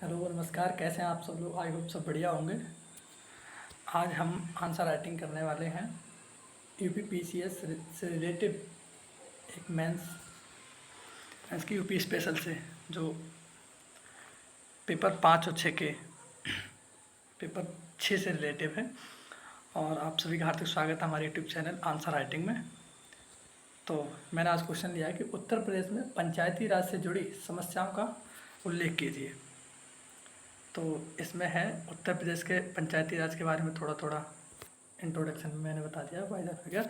Hello नमस्कार, कैसे हैं आप सब लोग। आई होप सब बढ़िया होंगे। आज हम आंसर राइटिंग करने वाले हैं यूपी पीसीएस से रिलेटेड एक मेंस मेंस की यूपी स्पेशल से जो पेपर 5 और 6 के पेपर 6 से रिलेटिव है। और आप सभी का हार्दिक स्वागत है हमारे यूट्यूब चैनल आंसर राइटिंग में। तो मैंने आज क्वेश्चन लिया है कि उत्तर प्रदेश में पंचायती राज से जुड़ी समस्याओं का उल्लेख कीजिए। तो इसमें है उत्तर प्रदेश के पंचायती राज के बारे में थोड़ा थोड़ा इंट्रोडक्शन में मैंने बता दिया बाय द फिगर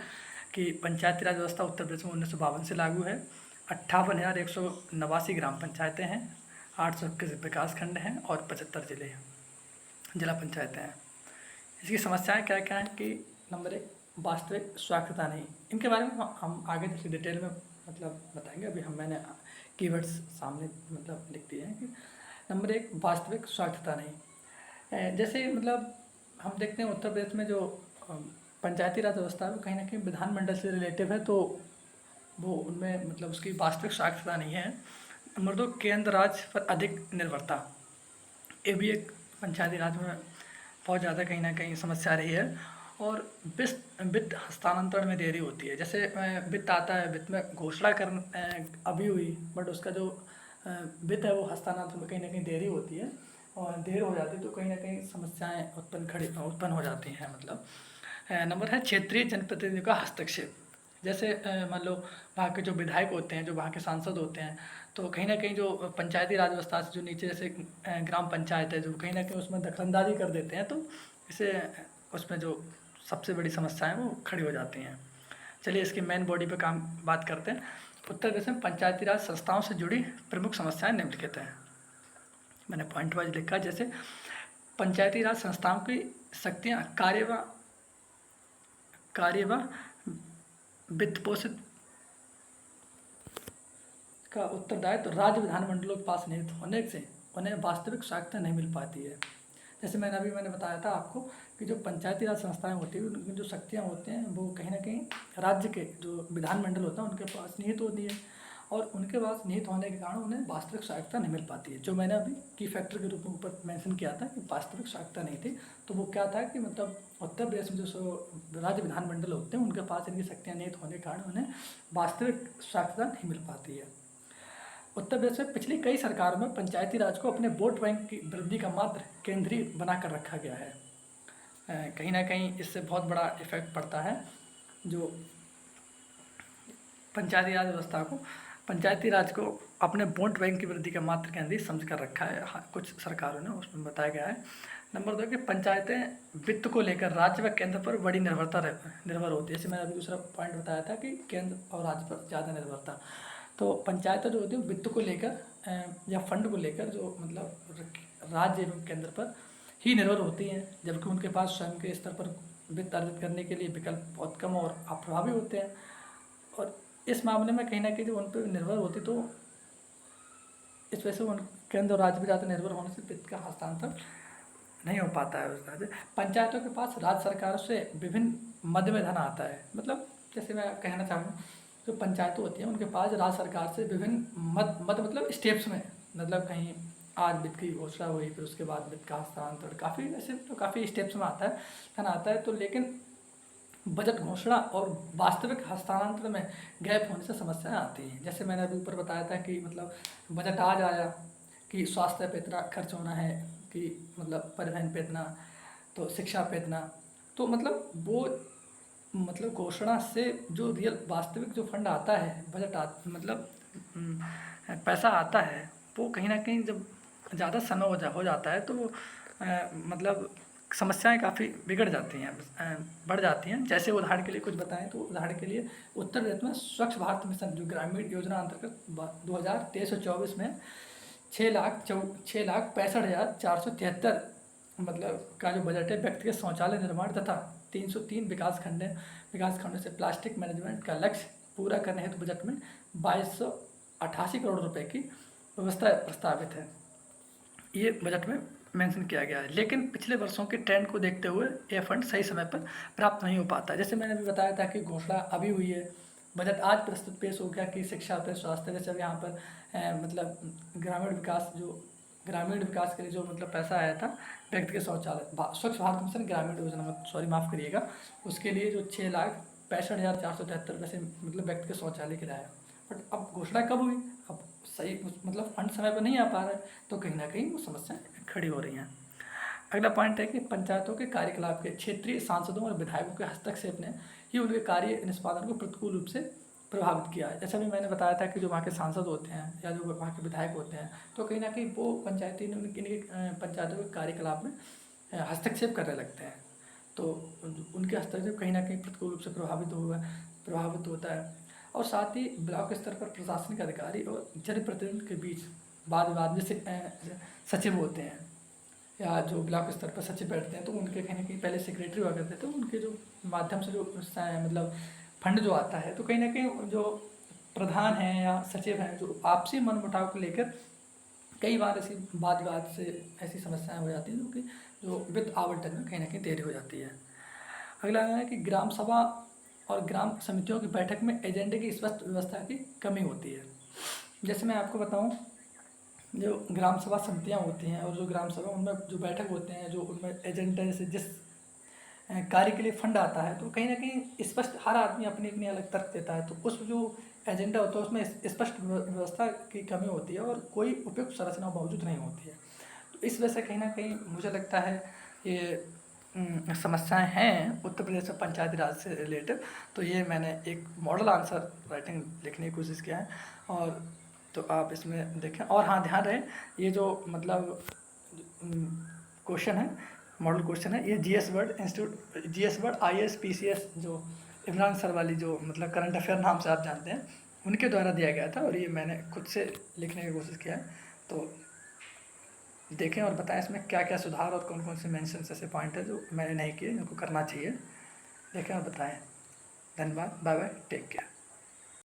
कि पंचायती राज व्यवस्था उत्तर प्रदेश में 1952 से लागू है। 58,189 ग्राम पंचायतें हैं, 821 विकास खंड हैं और 75 जिला पंचायतें हैं। इसकी समस्याएं क्या क्या हैं कि नंबर 1, वास्तविक स्वायत्तता नहीं। इनके बारे में हम आगे जैसे डिटेल में बताएंगे। अभी मैंने कीवर्ड्स सामने लिख दिए हैं कि नंबर 1, वास्तविक स्वायत्तता नहीं। जैसे हम देखते हैं उत्तर प्रदेश में जो पंचायती राज व्यवस्था है वो कहीं ना कहीं विधानमंडल से रिलेटिव है, तो वो उनमें उसकी वास्तविक स्वायत्तता नहीं है। नंबर 2, केंद्र राज्य पर अधिक निर्भरता। ये भी एक पंचायती राज में बहुत ज़्यादा कहीं ना कहीं समस्या रही है। और वित्त हस्तांतरण में देरी होती है। जैसे वित्त आता है, वित्त में घोषणा अभी हुई, बट उसका जो वित्त है वो हस्तांतरण में कहीं ना कहीं देरी होती है और देर हो जाती है, तो कहीं ना कहीं समस्याएं उत्पन्न हो जाती हैं। नंबर है क्षेत्रीय जनप्रतिनिधियों का हस्तक्षेप। जैसे मान लो वहाँ के जो विधायक होते हैं, जो वहाँ के सांसद होते हैं, तो कहीं ना कहीं जो पंचायती राज व्यवस्था से जो नीचे जैसे ग्राम पंचायत है, जो कहीं ना कहीं उसमें दखलंदाजी कर देते हैं, तो इसे उसमें जो सबसे बड़ी समस्याएं वो खड़ी हो जाती हैं। चलिए इसकी मेन बॉडी पे बात करते हैं। उत्तर प्रदेश में पंचायती राज संस्थाओं से जुड़ी प्रमुख समस्याएं निम्नलिखित हैं। मैंने पॉइंट वाइज लिखा। जैसे पंचायती राज संस्थाओं की शक्तियाँ कार्य व वित्त पोषित का उत्तरदायित्व राज्य विधानमंडलों के पास निहित होने से उन्हें वास्तविक स्वायत्तता नहीं मिल पाती है। जैसे मैंने बताया था आपको कि जो पंचायती राज संस्थाएं होती हैं उनकी जो शक्तियाँ होती हैं वो कहीं ना कहीं राज्य के जो विधानमंडल होता है उनके पास निहित होती है, और उनके पास निहित होने के कारण उन्हें वास्तविक स्वायत्तता नहीं मिल पाती है। जो मैंने अभी की फैक्टर के रूप में ऊपर मेंशन किया था कि वास्तविक स्वायत्तता नहीं थी, तो वो क्या था कि उत्तर प्रदेश में जो राज्य विधानमंडल होते हैं उनके पास इनकी शक्तियाँ निहित होने के कारण उन्हें वास्तविक स्वायत्तता नहीं मिल पाती है। उत्तर प्रदेश में पिछली कई सरकारों में पंचायती राज को अपने वोट बैंक की वृद्धि का मात्र केंद्रीय बनाकर रखा गया है। कहीं ना कहीं इससे बहुत बड़ा इफेक्ट पड़ता है। जो पंचायती राज को अपने वोट बैंक की वृद्धि का मात्र केंद्रीय समझ कर रखा है। हाँ, कुछ सरकारों ने उसमें बताया गया है। नंबर 2 कि पंचायतें वित्त को लेकर राज्य व केंद्र पर बड़ी निर्भर होती है। जैसे मैंने अभी दूसरा पॉइंट बताया था कि केंद्र और राज्य पर ज़्यादा निर्भरता। तो पंचायतें जो होती है वित्त को लेकर या फंड को लेकर जो राज्य एवं केंद्र पर ही निर्भर होती हैं, जबकि उनके पास स्वयं के स्तर पर वित्त अर्जित करने के लिए विकल्प बहुत कम और अप्रभावी होते हैं। और इस मामले में कहीं ना कहीं जो उन पर निर्भर होती, तो इस वजह से उन केंद्र और राज्य पर ज़्यादा निर्भर होने से वित्त का हस्तांतरण नहीं हो पाता है। पंचायतों के पास राज्य सरकार से विभिन्न मद में धन आता है। जैसे मैं कहना चाहूँ, जो पंचायतें होती हैं उनके पास राज्य सरकार से विभिन्न मद स्टेप्स में, कहीं आज वित्त की घोषणा हुई, फिर उसके बाद वित्त का हस्तांतरण काफ़ी स्टेप्स में आता है धन आता है। तो लेकिन बजट घोषणा और वास्तविक हस्तांतरण में गैप होने से समस्याएं आती हैं। जैसे मैंने अभी ऊपर बताया था कि बजट आज आया कि स्वास्थ्य पे इतना खर्च होना है, कि परिवहन पे इतना, तो शिक्षा पे इतना, तो वो घोषणा से जो रियल वास्तविक जो फंड आता है, पैसा आता है, वो कहीं ना कहीं जब ज़्यादा समय हो जाता है तो समस्याएं काफ़ी बिगड़ जाती हैं, बढ़ जाती हैं। जैसे उदाहरण के लिए कुछ बताएं तो उदाहरण के लिए उत्तर प्रदेश में स्वच्छ भारत मिशन जो ग्रामीण योजना अंतर्गत 2023-24 में 6,65,473 का जो बजट है व्यक्तिगत शौचालय निर्माण तथा 303 विकास खंडों से प्लास्टिक मैनेजमेंट का लक्ष्य पूरा करने हेतु बजट में 2288 करोड़ रुपए की व्यवस्था प्रस्तावित है। ये बजट में मेंशन किया गया है, लेकिन पिछले वर्षों के ट्रेंड को देखते हुए यह फंड सही समय पर प्राप्त नहीं हो पाता। जैसे मैंने भी बताया था कि घोषणा अभी हुई है, बजट आज प्रस्तुत पेश हो गया कि शिक्षा पे, स्वास्थ्य, जैसे अब यहाँ पर ग्रामीण विकास जो ग्रामीण विकास के लिए जो मतलब पैसा आया था व्यक्तिगत शौचालय स्वच्छ भारत मिशन ग्रामीण योजना, सॉरी माफ़ करिएगा, उसके लिए जो 6,65,473 से मतलब व्यक्तिगत शौचालय किराया। बट अब घोषणा कब हुई, अब सही मतलब फंड समय पर नहीं आ पा रहा है, तो कहीं ना कहीं वो समस्याएं खड़ी हो रही हैं। अगला पॉइंट है कि पंचायतों के कार्यकलाप के क्षेत्रीय सांसदों और विधायकों के हस्तक्षेप ने ही उनके कार्य निष्पादन को प्रतिकूल रूप से प्रभावित किया है। जैसा भी मैंने बताया था कि जो वहाँ के सांसद होते हैं या जो वहाँ के विधायक होते हैं, तो कहीं ना कहीं वो इनके पंचायतों के कार्यकलाप में हस्तक्षेप करने लगते हैं, तो उनके हस्तक्षेप कहीं ना कहीं प्रतिकूल रूप से प्रभावित होता है। और साथ ही ब्लॉक स्तर पर प्रशासनिक अधिकारी और जनप्रतिनिधि के बीच वाद विवाद, जैसे सचिव होते हैं या जो ब्लॉक स्तर पर सचिव बैठते हैं, तो उनके कहीं ना कहीं पहले सेक्रेटरी हुआ करते थे, तो उनके जो माध्यम से जो मतलब फंड जो आता है, तो कहीं ना कहीं जो प्रधान हैं या सचिव हैं, जो आपसी मनमुटाव को लेकर कई बार ऐसी वाद विवाद से ऐसी समस्याएं हो जाती हैं, जो कि जो वित्त आवंटन में कहीं ना कहीं देरी हो जाती है। अगला है कि ग्राम सभा और ग्राम समितियों की बैठक में एजेंडे की स्पष्ट व्यवस्था की कमी होती है। जैसे मैं आपको बताऊं, जो ग्राम सभा समितियां होती हैं और जो ग्राम सभा उनमें जो बैठक होते हैं, जो उनमें एजेंडा जैसे जिस कार्य के लिए फंड आता है, तो कहीं ना कहीं स्पष्ट हर आदमी अपनी अपनी अलग तर्क देता है, तो उस जो एजेंडा होता है उसमें स्पष्ट व्यवस्था की कमी होती है और कोई उपयुक्त संरचना मौजूद नहीं होती है। तो इस वजह से कहीं ना कहीं मुझे लगता है ये समस्याएं हैं उत्तर प्रदेश में पंचायती राज से रिलेटेड। तो ये मैंने एक मॉडल आंसर राइटिंग लिखने की कोशिश किया है, और तो आप इसमें देखें। और हाँ, ध्यान रहे ये जो मतलब क्वेश्चन है, मॉडल क्वेश्चन है, ये जीएस वर्ड IAS PCS जो इमरान सर वाली जो मतलब करंट अफेयर नाम से आप जानते हैं, उनके द्वारा दिया गया था, और ये मैंने खुद से लिखने की कोशिश किया है। तो देखें और बताएं इसमें क्या क्या सुधार और कौन कौन से मेंशन ऐसे पॉइंट है जो मैंने नहीं किए, जिनको करना चाहिए। देखें और बताएं। धन्यवाद, बाय बाय, टेक केयर।